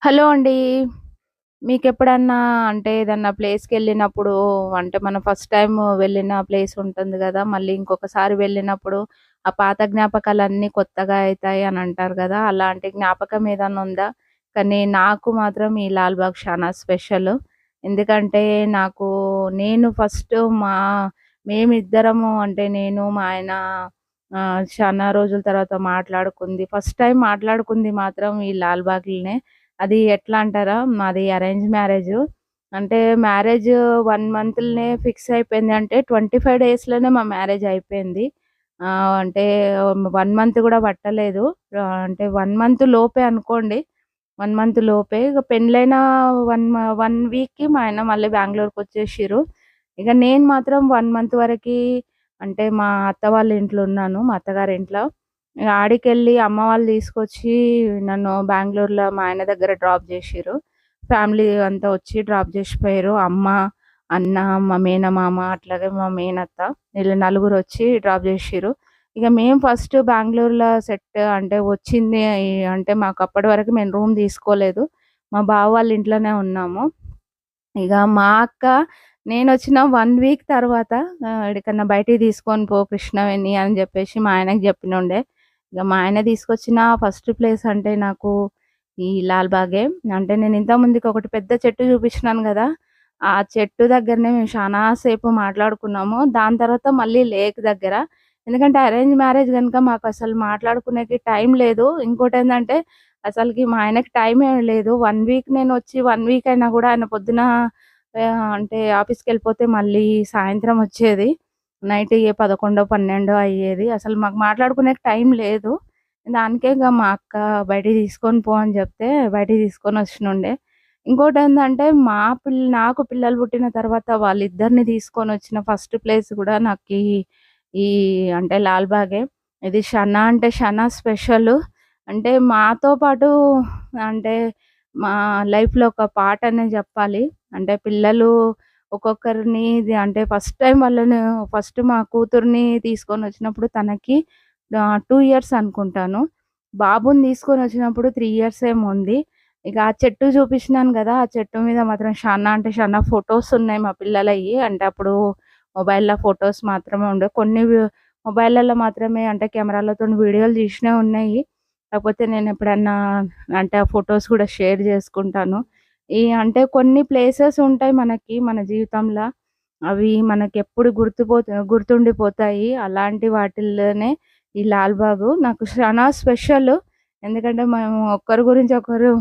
Hello అండి. మీకెప్పుడన్నా అంటే ఏదన్నా ప్లేస్‌కెళ్ళినప్పుడు అంటే మనం ఫస్ట్ టైమ్ వెళ్ళిన ప్లేస్ ఉంటుంది గదా! మళ్ళీ ఇంకొకసారి వెళ్ళినప్పుడు ఆ పాత జ్ఞాపకాలన్నీ కొత్తగా అయితాయి అని అంటారు గదా! అలాంటి జ్ఞాపకం ఏదన్నా ఉందా? కానీ నాకు మాత్రం ఈ లాల్‌బాగ్ చానా స్పెషల్. ఎందుకంటే నాకు నేను ఫస్ట్ మేమిద్దరము అంటే నేను, మా ఆయన చానా రోజుల తర్వాత మాట్లాడుకుంది. ఫస్ట్ టైమ్ మాట్లాడుకుంది మాత్రం ఈ లాల్‌బాగ్‌లోనే. అది ఎట్లా అంటారా? మాది అరేంజ్ మ్యారేజు. అంటే మ్యారేజ్ 1 మంత్‌లోనే ఫిక్స్ అయిపోయింది. అంటే 25 డేస్‌లోనే మా మ్యారేజ్ అయిపోయింది. అంటే 1 మంత్ గూడా పట్టలేదు. అంటే 1 మంత్ లోపే అనుకోండి. 1 మంత్ లోపే. ఇగ పెండ్లైన 1 వీక్‌కి మా ఆయన మళ్ళీ బెంగుళూరుకొచ్చేసిర్రు. ఇగ నేను మాత్రం 1 మంత్ వరకి అంటే మా అత్త వాళ్ళ ఇంట్లో ఉన్నాను. మా అత్తగారింట్లో. ఇగ ఆడికెళ్ళి అమ్మ వాళ్ళు తీసుకొచ్చి నన్ను బెంగుళూరులో మా ఆయన దగ్గర డ్రాప్ జేషిర్రు. ఫ్యామిలీ అంతా వచ్చి డ్రాప్ జేసిపోయారు. అమ్మ, అన్న, మా మేనమామ, అట్లాగే మా మేనత్త వీళ్ళు నలుగురొచ్చి డ్రాప్ జేషిర్రు. ఇగ మేము ఫస్ట్ బెంగుళూరులో సెట్ అంటే వచ్చింది అంటే మాకప్పటి వరకు మేము రూమ్ తీసుకోలేదు. మా బావ వాళ్ళ ఇంట్లోనే ఉన్నాము. ఇగ మా అక్క నేనొచ్చిన 1 వీక్ తర్వాత ఎడికన్నా బయటికి తీసుకొని పో కృష్ణవేణి అని జెప్పేసి మా ఆయనకి జెప్పినుండే. ఇగ మా ఆయన తీసుకొచ్చిన ఫస్ట్ ప్లేస్ అంటే నాకు ఈ లాల్‌బాగే. అంటే నేను ఇంతకు ముందుకి ఒకటి పెద్ద చెట్టు చూపించినాను గదా! ఆ చెట్టు దగ్గరనే మేము చానా సేపు మాట్లాడుకున్నాము. దాని తర్వాత మళ్ళీ లేక్ దగ్గర. ఎందుకంటే అరేంజ్ మ్యారేజ్ గనుక మాకసలు మాట్లాడుకునేకి టైం లేదు. ఇంకోటేందంటే అసలకి మా ఆయనకి టైమే లేదు. 1 వీక్ నేనొచ్చి 1 వీక్ అయినా గూడా ఆయన పొద్దున అంటే ఆఫీస్‌కెళ్ళిపోతే మళ్ళీ సాయంత్రం వచ్చేది. నైట్ 11, 12 అయ్యేది. అసలు మాకు మాట్లాడుకునేకి టైం లేదు. దానికే ఇగ మా అక్క బయటికి తీసుకొని పో అని జెప్తే బయటికి తీసుకొనొచ్చినుండే. ఇంకోటేందంటే నాకు పిల్లలు పుట్టిన తర్వాత వాళ్ళిద్దరిని తీసుకొనొచ్చిన ఫస్ట్ ప్లేస్ గూడా నాకీ ఈ అంటే లాల్‌బాగే. ఇది షనా అంటే షనా స్పెషలు. అంటే మాతో పాటు అంటే మా లైఫ్‌లో ఒక పార్ట్ అనే జెప్పాలి. అంటే పిల్లలు ఒక్కొక్కరిని ఇది అంటే ఫస్ట్ మా కూతుర్ని తీసుకొనొచ్చినప్పుడు తనకి 2 ఇయర్స్ అనుకుంటాను. బాబుని తీసుకొనొచ్చినప్పుడు 3 ఇయర్స్ ఏమో ఉంది. ఇక ఆ చెట్టు చూపించినాను గదా! ఆ చెట్టు మీద మాత్రం షన్నా అంటే షన్నా ఫోటోస్ ఉన్నాయి మా పిల్లలయి. అంటే అప్పుడు మొబైల్‌లో ఫోటోస్ మాత్రమే ఉండే. కొన్ని మొబైల్‌లలో మాత్రమే అంటే కెమెరాలతోని వీడియోలు తీసినవి ఉన్నాయి. కాకపోతే నేనెప్పుడన్నా అంటే ఆ ఫోటోస్ గూడా షేర్ జేసుకుంటాను. అంటే కొన్ని ప్లేసెస్ ఉంటాయి మనకి మన జీవితంల. అవి మనకెప్పుడు గుర్తుండిపోతాయి. అలాంటి వాటిల్లోనే ఈ లాల్‌బాగు నాకు చానా స్పెషలు. ఎందుకంటే మేము ఒకరి గురించి ఒకరు